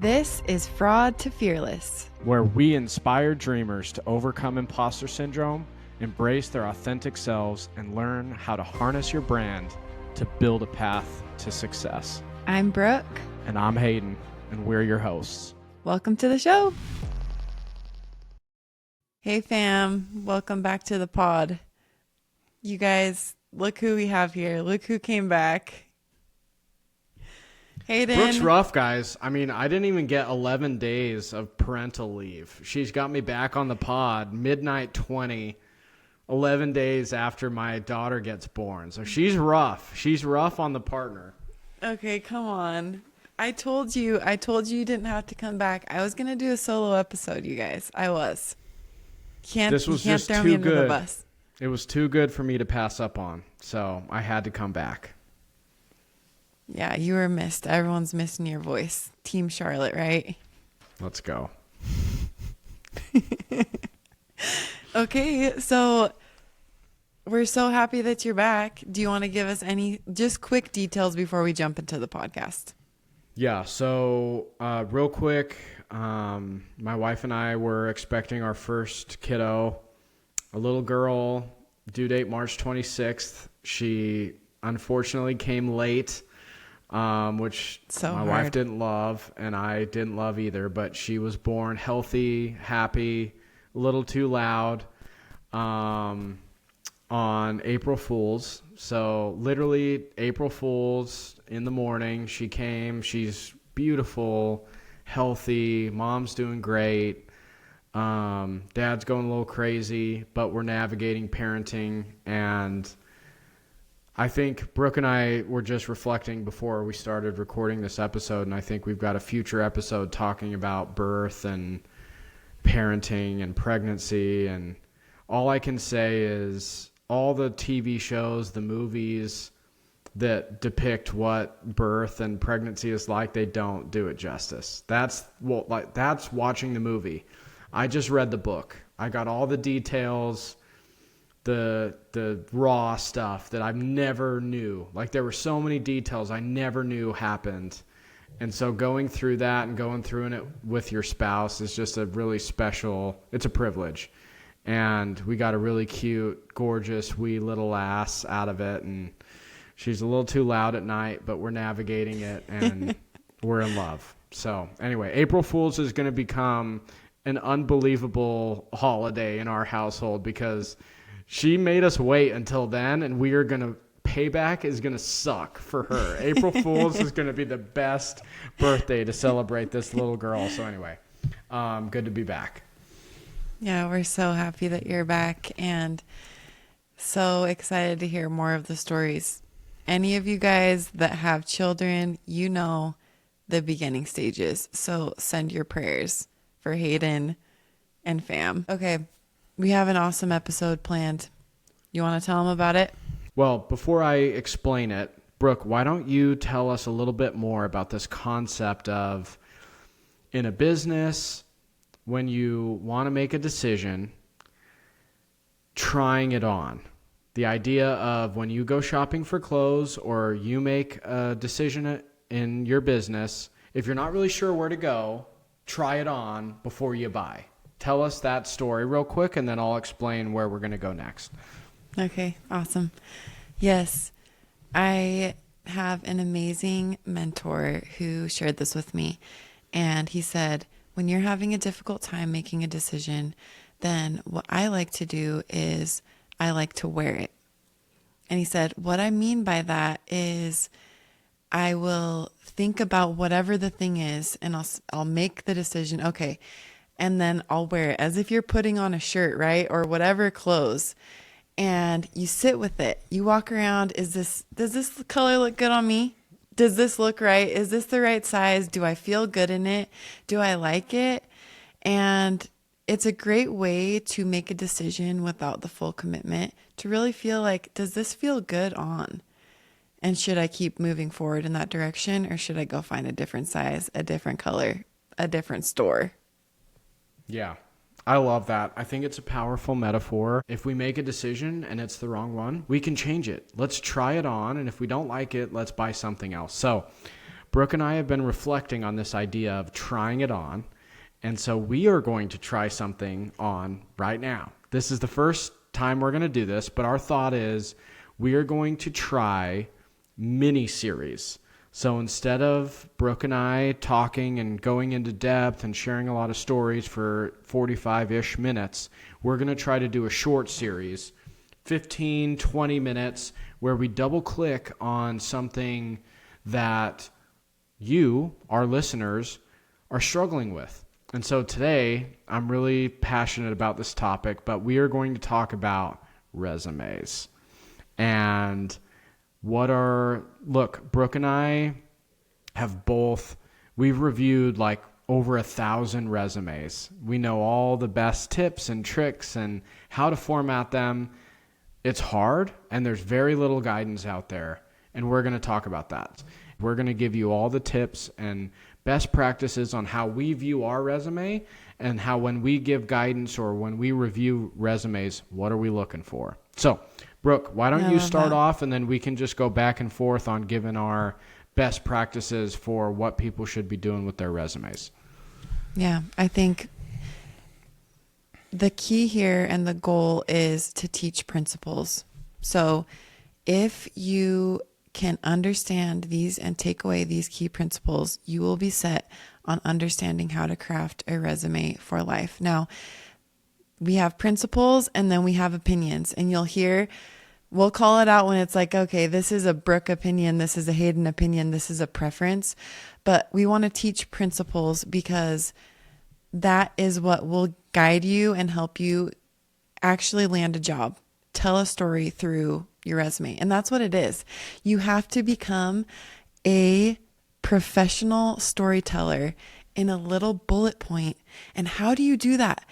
This is Fraud to Fearless, where we inspire dreamers to overcome imposter syndrome, embrace their authentic selves, and learn how to harness your brand to build a path to success. I'm Brooke. And I'm Hayden, and we're your hosts. Welcome to the show. Hey fam, welcome back to the pod. You guys, look who we have here. Look who came back. Hayden. Brooke's rough, guys. I mean, I didn't even get 11 days of parental leave. She's got me back on the pod, midnight 20, 11 days after my daughter gets born. So she's rough. She's rough on the partner. Okay, come on. I told you you didn't have to come back. I was going to do a solo episode, you guys. I was. This was just throw too me under good. The bus. It was too good for me to pass up on. So I had to come back. Yeah, you were missed. Everyone's missing your voice. Team Charlotte, right? Let's go. Okay, so we're so happy that you're back. Do you want to give us any just quick details before we jump into the podcast? Yeah, so real quick, my wife and I were expecting our first kiddo, a little girl, due date March 26th. She unfortunately came late. Which my wife didn't love and I didn't love either, but she was born healthy, happy, a little too loud, on April Fool's. So literally April Fool's in the morning, she came, she's beautiful, healthy, mom's doing great. Dad's going a little crazy, but we're navigating parenting. And I think Brooke and I were just reflecting before we started recording this episode, and I think we've got a future episode talking about birth and parenting and pregnancy. And all I can say is all the TV shows, the movies that depict what birth and pregnancy is like, they don't do it justice. That's watching the movie. I just read the book. I got all the details, the raw stuff that I never knew. Like, there were so many details I never knew happened. And so going through that and going through it with your spouse is just a really special, it's a privilege. And we got a really cute, gorgeous, wee little ass out of it. And she's a little too loud at night, but we're navigating it and we're in love. So anyway, April Fool's is going to become an unbelievable holiday in our household because she made us wait until then, and we are going to, payback is going to suck for her. April Fool's is going to be the best birthday to celebrate this little girl. So anyway, good to be back. Yeah, we're so happy that you're back and so excited to hear more of the stories. Any of you guys that have children, you know the beginning stages. So send your prayers for Hayden and fam. Okay. We have an awesome episode planned. You want to tell them about it? Well, before I explain it, Brooke, why don't you tell us a little bit more about this concept of, in a business, when you want to make a decision, trying it on. The idea of when you go shopping for clothes or you make a decision in your business, if you're not really sure where to go, try it on before you buy. Tell us that story real quick, and then I'll explain where we're going to go next. Okay, awesome. Yes, I have an amazing mentor who shared this with me. And he said, when you're having a difficult time making a decision, then what I like to do is I like to wear it. And he said, what I mean by that is I will think about whatever the thing is, and I'll make the decision, okay, and then I'll wear it as if you're putting on a shirt, right? Or whatever clothes. And you sit with it. You walk around. Does this color look good on me? Does this look right? Is this the right size? Do I feel good in it? Do I like it? And it's a great way to make a decision without the full commitment, to really feel like, does this feel good on? And should I keep moving forward in that direction, or should I go find a different size, a different color, a different store? Yeah, I love that. I think it's a powerful metaphor. If we make a decision and it's the wrong one, we can change it. Let's try it on. And if we don't like it, let's buy something else. So Brooke and I have been reflecting on this idea of trying it on. And so we are going to try something on right now. This is the first time we're going to do this, but our thought is we are going to try mini series. So instead of Brooke and I talking and going into depth and sharing a lot of stories for 45-ish minutes, we're going to try to do a short series, 15, 20 minutes, where we double click on something that you, our listeners, are struggling with. And so today, I'm really passionate about this topic, but we are going to talk about resumes. And Brooke and I we've reviewed like over 1,000 resumes. We know all the best tips and tricks and how to format them. It's hard, and there's very little guidance out there, and we're going to talk about that. We're going to give you all the tips and best practices on how we view our resume and how when we give guidance or when we review resumes, what are we looking for? So, Brooke, why don't you start off, and then we can just go back and forth on giving our best practices for what people should be doing with their resumes. Yeah, I think the key here and the goal is to teach principles. So if you can understand these and take away these key principles, you will be set on understanding how to craft a resume for life. Now, we have principles and then we have opinions, and you'll hear, we'll call it out when it's like, okay, this is a Brooke opinion, this is a Hayden opinion, this is a preference. But we want to teach principles because that is what will guide you and help you actually land a job, tell a story through your resume. And that's what it is. You have to become a professional storyteller in a little bullet point. And how do you do that?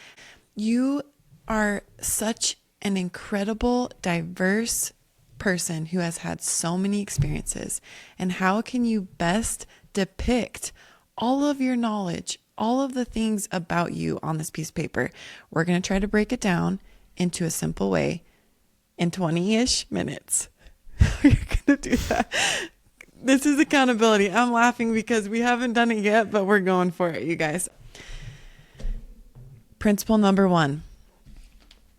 You are such an incredible, diverse person who has had so many experiences. And how can you best depict all of your knowledge, all of the things about you on this piece of paper? We're going to try to break it down into a simple way in 20-ish minutes. We're going to do that. This is accountability. I'm laughing because we haven't done it yet, but we're going for it, you guys. Principle number 1,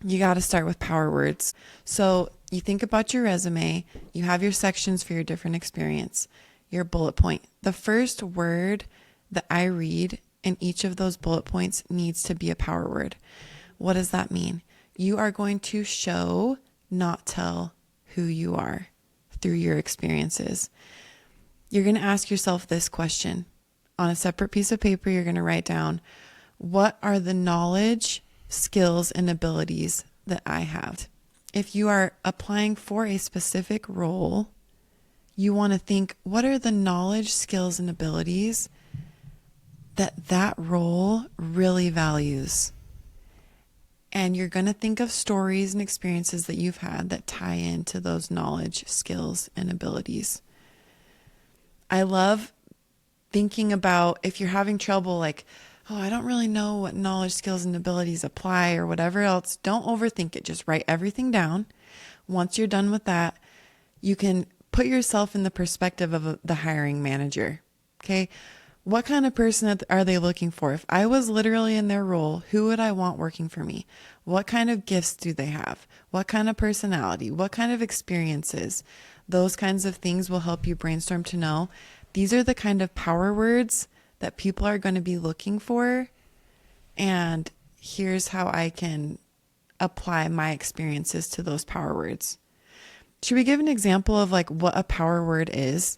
you got to start with power words. So you think about your resume, you have your sections for your different experience, your bullet point. The first word that I read in each of those bullet points needs to be a power word. What does that mean? You are going to show, not tell, who you are through your experiences. You're going to ask yourself this question. On a separate piece of paper, you're going to write down, what are the knowledge, skills, and abilities that I have? If you are applying for a specific role, you want to think, what are the knowledge, skills, and abilities that role really values? And you're going to think of stories and experiences that you've had that tie into those knowledge, skills, and abilities. I love thinking about if you're having trouble, like, oh, I don't really know what knowledge, skills, and abilities apply or whatever else. Don't overthink it. Just write everything down. Once you're done with that, you can put yourself in the perspective of the hiring manager. Okay. What kind of person are they looking for? If I was literally in their role, who would I want working for me? What kind of gifts do they have? What kind of personality? What kind of experiences? Those kinds of things will help you brainstorm to know these are the kind of power words that people are going to be looking for. And here's how I can apply my experiences to those power words. Should we give an example of like what a power word is?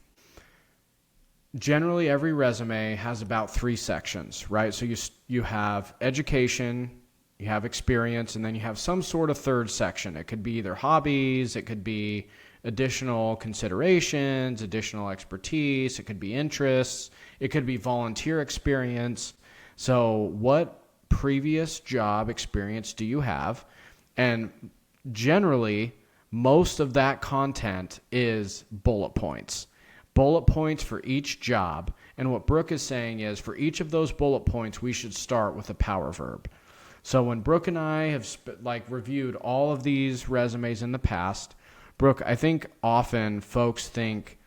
Generally, every resume has about 3 sections, right? So you have education, you have experience, and then you have some sort of third section. It could be either hobbies, it could be additional considerations, additional expertise, it could be interests, it could be volunteer experience. So what previous job experience do you have? And generally, most of that content is bullet points. Bullet points for each job. And what Brooke is saying is for each of those bullet points, we should start with a power verb. So when Brooke and I have reviewed all of these resumes in the past, Brooke, I think often folks think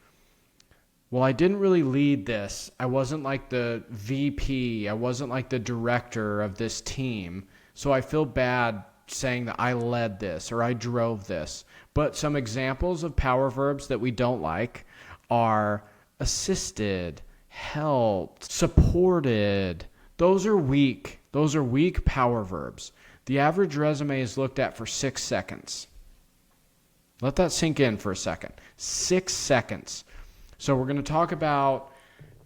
well, I didn't really lead this. I wasn't like the VP. I wasn't like the director of this team. So I feel bad saying that I led this or I drove this. But some examples of power verbs that we don't like are assisted, helped, supported. Those are weak. Those are weak power verbs. The average resume is looked at for 6 seconds. Let that sink in for a second. 6 seconds. So we're going to talk about,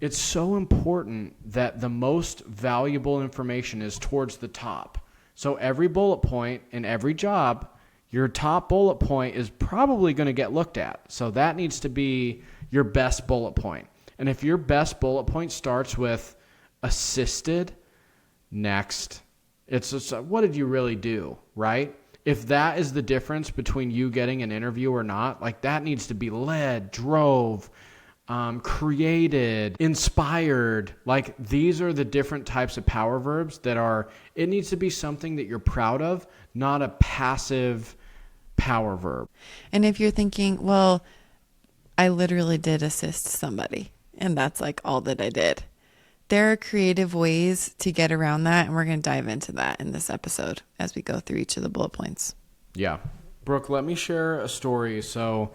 it's so important that the most valuable information is towards the top. So every bullet point in every job, your top bullet point is probably going to get looked at. So that needs to be your best bullet point. And if your best bullet point starts with assisted, next, it's just, what did you really do, right? If that is the difference between you getting an interview or not, like that needs to be led, drove, created, inspired. Like these are the different types of power verbs that are, it needs to be something that you're proud of, not a passive power verb. And if you're thinking, well, I literally did assist somebody and that's like all that I did. There are creative ways to get around that, and we're going to dive into that in this episode as we go through each of the bullet points. Yeah. Brooke, let me share a story. So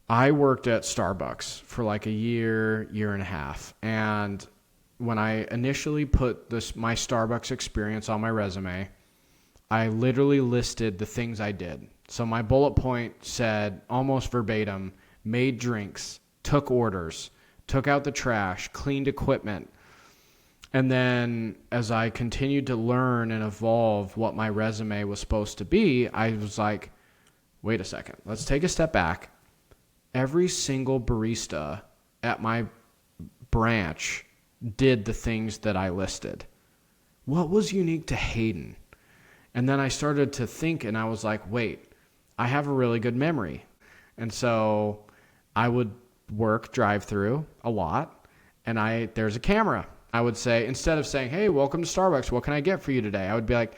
I worked at Starbucks for like a year and a half. And when I initially put my Starbucks experience on my resume, I literally listed the things I did. So my bullet point said almost verbatim, made drinks, took orders, took out the trash, cleaned equipment. And then as I continued to learn and evolve what my resume was supposed to be, I was like, wait a second, let's take a step back. Every single barista at my branch did the things that I listed. What was unique to Hayden? And then I started to think and I was like, wait, I have a really good memory. And so I would work drive-through a lot, and there's a camera. I would say, instead of saying, hey, welcome to Starbucks, what can I get for you today? I would be like,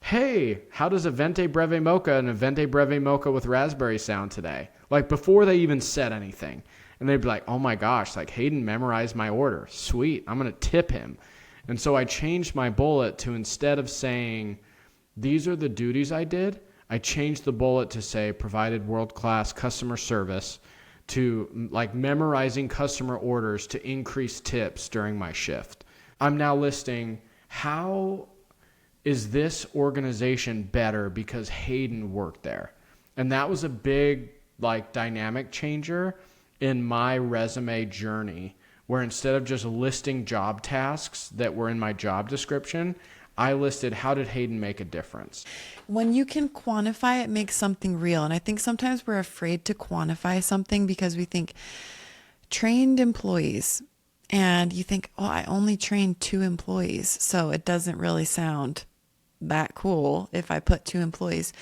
hey, how does a Venti Breve Mocha and a Venti Breve Mocha with raspberry sound today? Like before they even said anything. And they'd be like, oh my gosh, like Hayden memorized my order. Sweet, I'm going to tip him. And so I changed my bullet to, instead of saying, these are the duties I did, I changed the bullet to say, provided world-class customer service, to like memorizing customer orders to increase tips during my shift. I'm now listing, how is this organization better because Hayden worked there? And that was a big like dynamic changer in my resume journey, where instead of just listing job tasks that were in my job description, I listed, how did Hayden make a difference? When you can quantify, it makes something real. And I think sometimes we're afraid to quantify something because we think trained employees, and you think, oh, I only trained 2 employees, so it doesn't really sound that cool if I put 2 employees.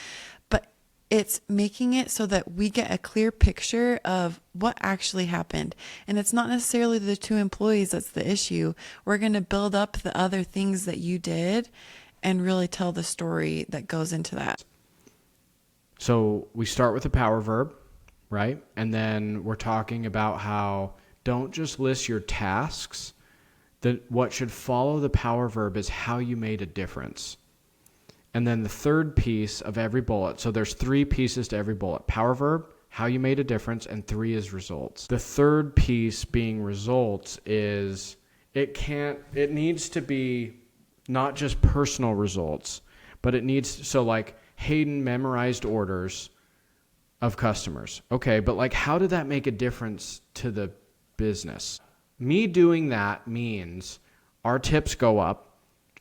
But it's making it so that we get a clear picture of what actually happened. And it's not necessarily the 2 employees that's the issue. We're going to build up the other things that you did and really tell the story that goes into that. So we start with a power verb, right? And then we're talking about how don't just list your tasks. What should follow the power verb is how you made a difference. And then the third piece of every bullet, so there's 3 pieces to every bullet: power verb, how you made a difference, and 3 is results. The third piece being results is it needs to be not just personal results, but it needs, so like Hayden memorized orders of customers. Okay, but like how did that make a difference to the business? Me doing that means our tips go up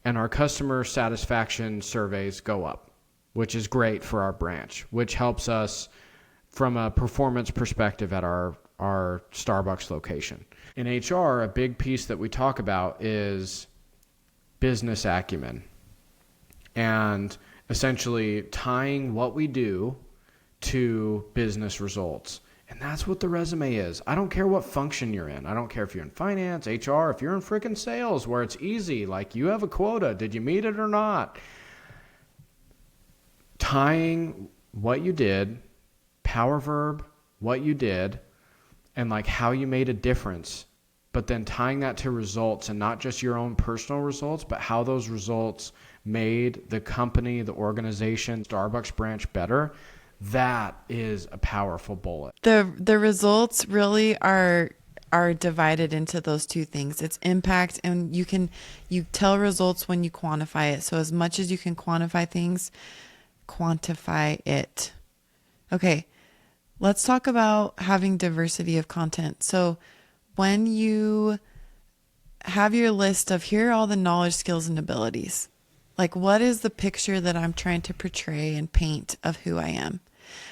and our customer satisfaction surveys go up, which is great for our branch, which helps us from a performance perspective at our Starbucks location. In HR, a big piece that we talk about is business acumen, and essentially tying what we do to business results. And that's what the resume is. I don't care what function you're in. I don't care if you're in finance, HR, if you're in freaking sales where it's easy, like you have a quota, did you meet it or not? Tying what you did, power verb, what you did, and like how you made a difference, but then tying that to results, and not just your own personal results, but how those results made the company, the organization, Starbucks branch better. That is a powerful bullet. The results really are divided into those two things. It's impact, and you tell results when you quantify it. So as much as you can quantify things, quantify it. Okay, let's talk about having diversity of content. So when you have your list of here are all the knowledge, skills, and abilities, like what is the picture that I'm trying to portray and paint of who I am?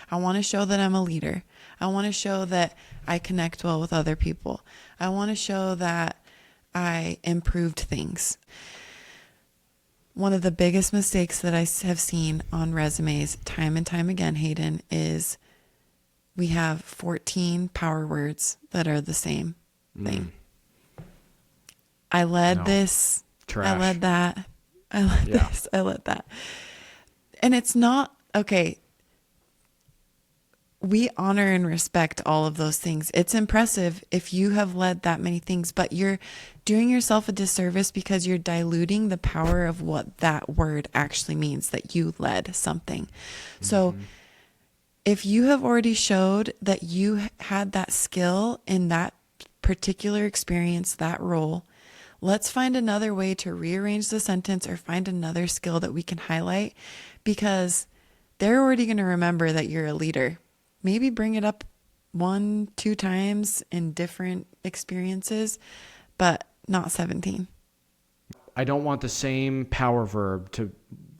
I want to show that I'm a leader. I want to show that I connect well with other people. I want to show that I improved things. One of the biggest mistakes that I have seen on resumes time and time again, Hayden, is we have 14 power words that are the same thing. I led this. Trash. I led that. I led this. I led that. And it's not, okay, we honor and respect all of those things. It's impressive if you have led that many things, but you're doing yourself a disservice because you're diluting the power of what that word actually means, that you led something. So if you have already showed that you had that skill in that particular experience, that role, let's find another way to rearrange the sentence or find another skill that we can highlight, because they're already going to remember that you're a leader. Maybe bring it up 1-2 times in different experiences, but not 17. I don't want the same power verb to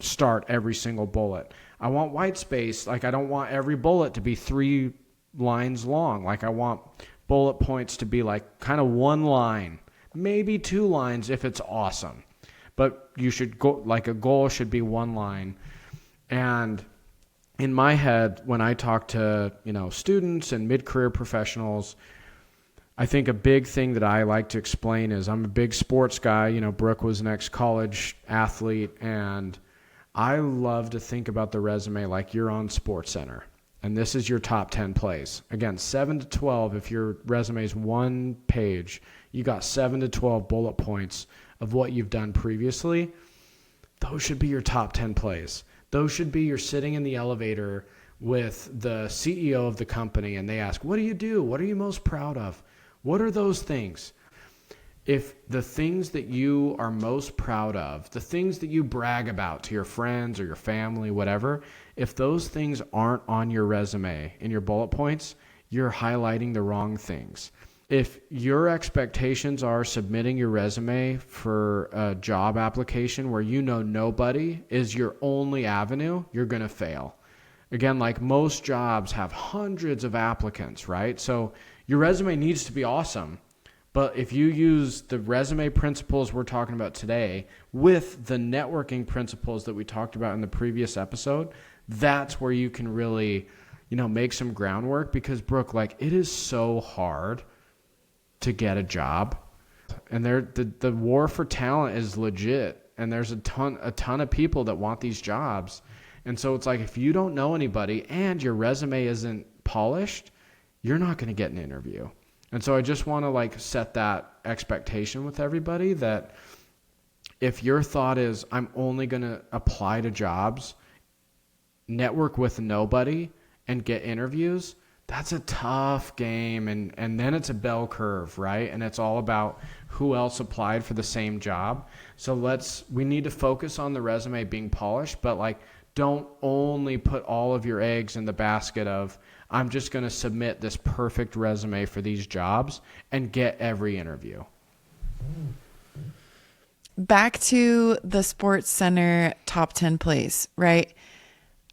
start every single bullet. I want white space. Like, I don't want every bullet to be 3 lines long. Like, I want bullet points to be like kind of 1 line, maybe 2 lines if it's awesome. But you should go, like, a goal should be 1 line. And in my head, when I talk to, students and mid-career professionals, I think a big thing that I like to explain is I'm a big sports guy. Brooke was an ex-college athlete, and I love to think about the resume like you're on SportsCenter, and this is your top 10 plays. Again, 7 to 12, if your resume is 1 page, you got 7 to 12 bullet points of what you've done previously. Those should be your top 10 plays. Those should be you're sitting in the elevator with the CEO of the company and they ask, what do you do? What are you most proud of? What are those things? If the things that you are most proud of, the things that you brag about to your friends or your family, whatever, if those things aren't on your resume in your bullet points, you're highlighting the wrong things. If your expectations are submitting your resume for a job application where nobody is your only avenue, you're going to fail. Again, like most jobs have hundreds of applicants, right? So your resume needs to be awesome. But if you use the resume principles we're talking about today with the networking principles that we talked about in the previous episode, that's where you can really, make some groundwork. Because Brooke, like, it is so hard to get a job, and the war for talent is legit, and there's a ton of people that want these jobs. And so it's like, if you don't know anybody and your resume isn't polished, you're not going to get an interview. And so I just want to set that expectation with everybody, that if your thought is I'm only going to apply to jobs, network with nobody, and get interviews, that's a tough game. And then it's a bell curve, right? And it's all about who else applied for the same job. So we need to focus on the resume being polished, but don't only put all of your eggs in the basket of I'm just going to submit this perfect resume for these jobs and get every interview. Back to the SportsCenter top 10 plays, right?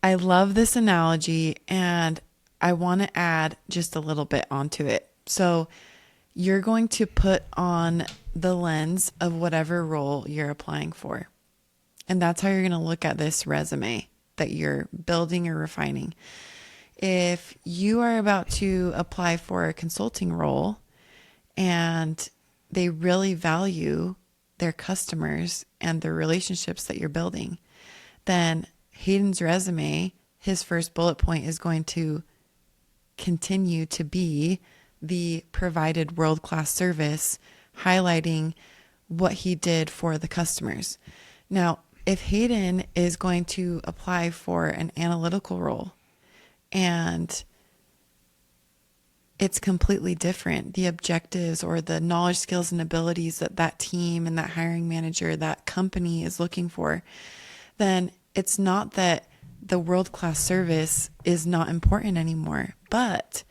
I love this analogy, and I want to add just a little bit onto it. So you're going to put on the lens of whatever role you're applying for. And that's how you're going to look at this resume that you're building or refining. If you are about to apply for a consulting role and they really value their customers and the relationships that you're building, then Hayden's resume, his first bullet point is going to continue to be the provided world-class service, highlighting what he did for the customers. Now, if Hayden is going to apply for an analytical role and it's completely different, the objectives or the knowledge, skills, and abilities that that team and that hiring manager, that company is looking for, then it's not that the world-class service is not important anymore, but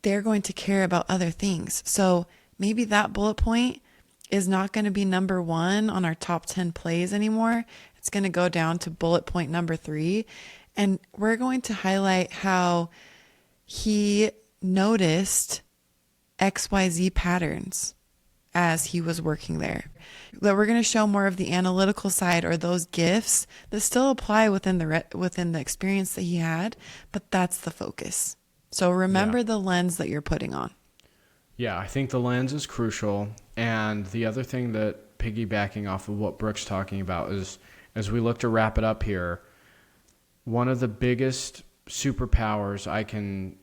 they're going to care about other things. So maybe that bullet point is not going to be number 1 on our top 10 plays anymore. It's going to go down to bullet point number 3. And we're going to highlight how he noticed XYZ patterns as he was working there. That we're going to show more of the analytical side, or those gifts that still apply within the experience that he had, but that's the focus. So remember the lens that you're putting on. Yeah, I think the lens is crucial. And the other thing that, piggybacking off of what Brooke's talking about, is as we look to wrap it up here, one of the biggest superpowers I can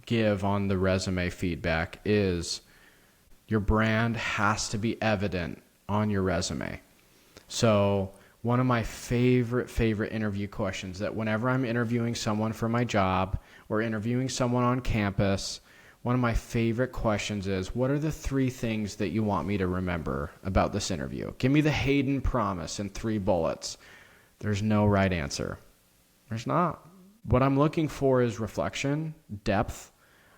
give on the resume feedback is your brand has to be evident on your resume. So one of my favorite interview questions, that whenever I'm interviewing someone for my job or interviewing someone on campus, one of my favorite questions is, what are the 3 things that you want me to remember about this interview? Give me the Hayden promise in 3 bullets. There's no right answer. There's not. What I'm looking for is reflection, depth.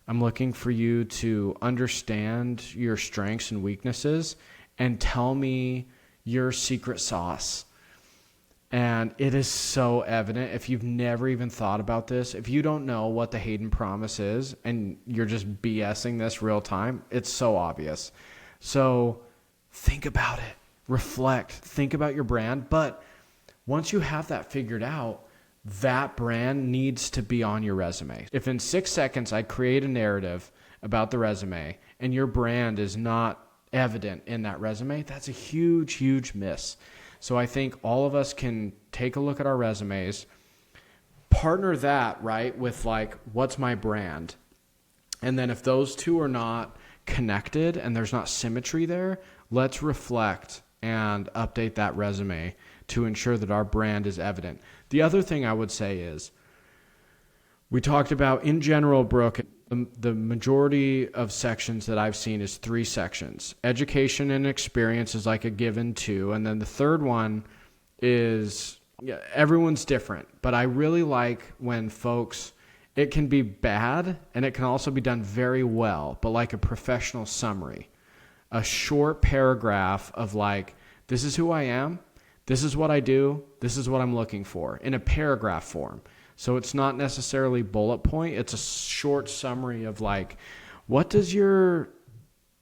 I'm looking for you to understand your strengths and weaknesses and tell me your secret sauce. And it is so evident. If you've never even thought about this, if you don't know what the Hayden promise is and you're just BSing this real time, it's so obvious. So think about it, reflect, think about your brand. But once you have that figured out, that brand needs to be on your resume. If in 6 seconds I create a narrative about the resume and your brand is not evident in that resume, that's a huge miss. So I think all of us can take a look at our resumes, partner that, right, with like, what's my brand? And then if those two are not connected and there's not symmetry there, let's reflect and update that resume to ensure that our brand is evident. The other thing I would say is, we talked about, in general, Brooke, the majority of sections that I've seen is 3 sections. Education and experience is like a given 2. And then the third one is, everyone's different. But I really like when folks, it can be bad and it can also be done very well, but like a professional summary. A short paragraph of like, this is who I am, this is what I do, this is what I'm looking for, in a paragraph form. So it's not necessarily bullet point. It's a short summary of like, what does your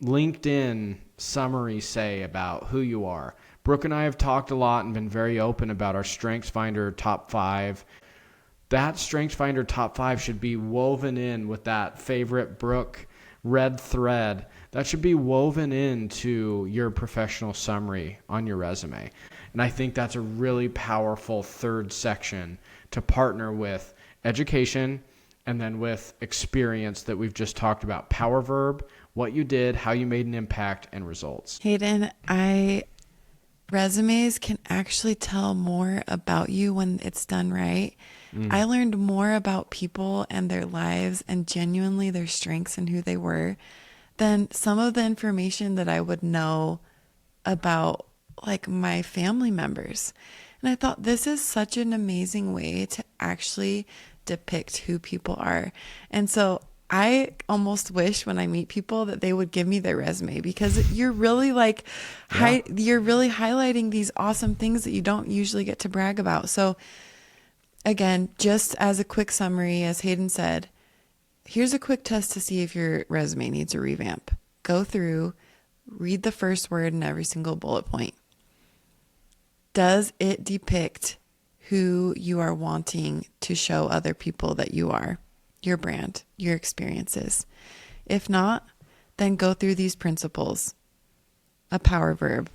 LinkedIn summary say about who you are? Brooke and I have talked a lot and been very open about our StrengthsFinder top 5. That StrengthsFinder top 5 should be woven in with that favorite Brooke red thread. That should be woven into your professional summary on your resume. And I think that's a really powerful third section to partner with education and then with experience that we've just talked about. Power verb, what you did, how you made an impact, and results. Hayden, resumes can actually tell more about you when it's done right. I learned more about people and their lives and genuinely their strengths and who they were than some of the information that I would know about like my family members. And I thought this is such an amazing way to actually depict who people are. And so I almost wish when I meet people that they would give me their resume, because you're really like, you're really highlighting these awesome things that you don't usually get to brag about. So again, just as a quick summary, as Hayden said, here's a quick test to see if your resume needs a revamp. Go through, read the first word in every single bullet point. Does it depict who you are wanting to show other people that you are, your brand, your experiences? If not, then go through these principles: a power verb,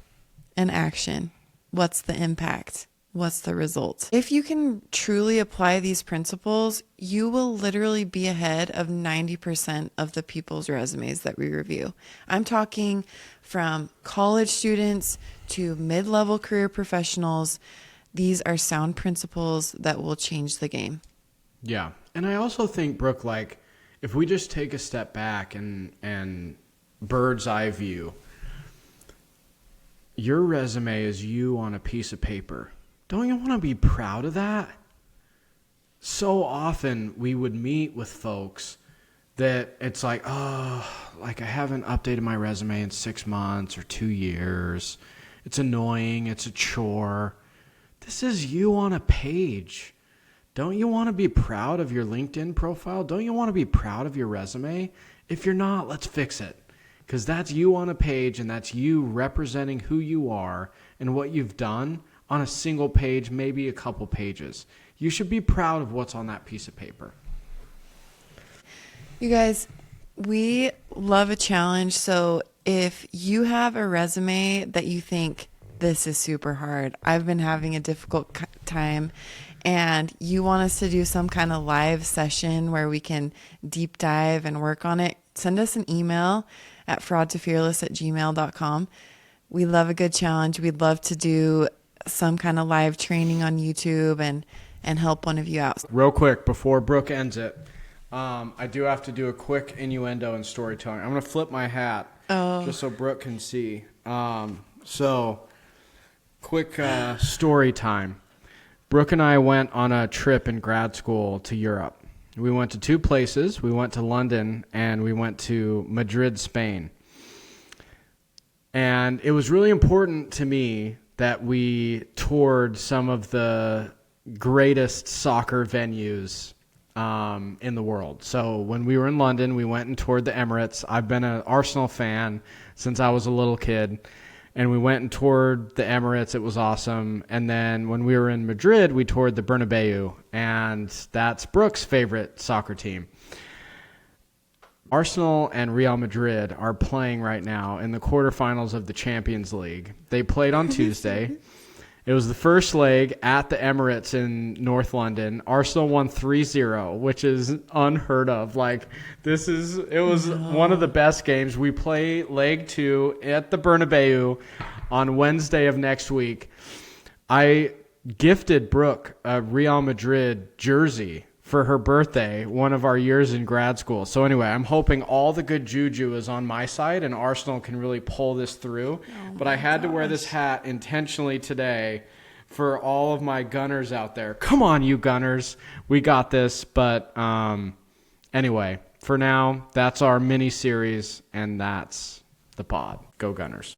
an action, what's the impact, what's the result? If you can truly apply these principles, you will literally be ahead of 90% of the people's resumes that we review. I'm talking from college students to mid-level career professionals. These are sound principles that will change the game. Yeah. And I also think, Brooke, like, if we just take a step back and bird's eye view, your resume is you on a piece of paper. Don't you want to be proud of that? So often we would meet with folks that it's like, oh, like I haven't updated my resume in 6 months or 2 years. It's annoying. It's a chore. This is you on a page. Don't you want to be proud of your LinkedIn profile? Don't you want to be proud of your resume? If you're not, let's fix it. Because that's you on a page, and that's you representing who you are and what you've done on a single page, maybe a couple pages. You should be proud of what's on that piece of paper. You guys, we love a challenge. So if you have a resume that you think this is super hard, I've been having a difficult time, and you want us to do some kind of live session where we can deep dive and work on it, send us an email at fraudtofearless@gmail.com. We love a good challenge. We'd love to do some kind of live training on YouTube and help one of you out. Real quick, before Brooke ends it, I do have to do a quick innuendo and storytelling. I'm going to flip my hat just so Brooke can see. So, quick story time. Brooke and I went on a trip in grad school to Europe. We went to 2 places. We went to London and we went to Madrid, Spain. And it was really important to me that we toured some of the greatest soccer venues in the world. So when we were in London, we went and toured the Emirates. I've been an Arsenal fan since I was a little kid. And we went and toured the Emirates. It was awesome. And then when we were in Madrid, we toured the Bernabeu. And that's Brooke's favorite soccer team. Arsenal and Real Madrid are playing right now in the quarterfinals of the Champions League. They played on Tuesday. It was the first leg at the Emirates in North London. Arsenal won 3-0, which is unheard of. Like, it was one of the best games. We play leg 2 at the Bernabeu on Wednesday of next week. I gifted Brooke a Real Madrid jersey for her birthday, one of our years in grad school. So anyway, I'm hoping all the good juju is on my side and Arsenal can really pull this through. But I had to wear this hat intentionally today for all of my Gunners out there. Come on, you Gunners. We got this. But anyway, for now, that's our mini series, and that's the pod. Go Gunners.